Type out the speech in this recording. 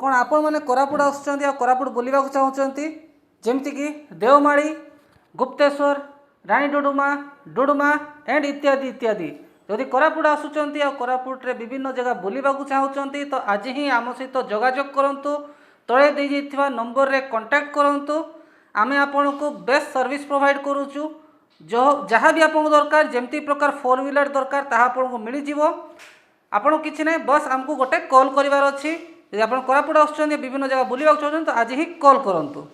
कौन आपण मैंने कोरापुट आसुचंती आ कोरापुट बुलवा चाहूँगी जमीक देवमाली गुप्तेश्वर रानी डुडुमा डुडुमा एंड इत्यादि इत्यादि जदि कोरापुट आसुचंती आ कोरापुट रे विभिन्न जगह बुलवा चाहूँगी तो आज ही आम सहित जोगाजोग करंतु तले दी जाइथिबा नंबर रे कांटेक्ट करंतु आमे आपन को बेस्ट सर्विस प्रोवाइड करूचु जो जहाँ भी आपको दरकार जमती प्रकार 4 व्हीलर दरकार ताहा आपन को मिली जिवो आपन किछि नै बस हमको गोटे कॉल करिवार अछि यदि आपन कोरापुट आसुचंती विभिन्न जगह बुलवा चाहते तो आज ही कॉल करंतु।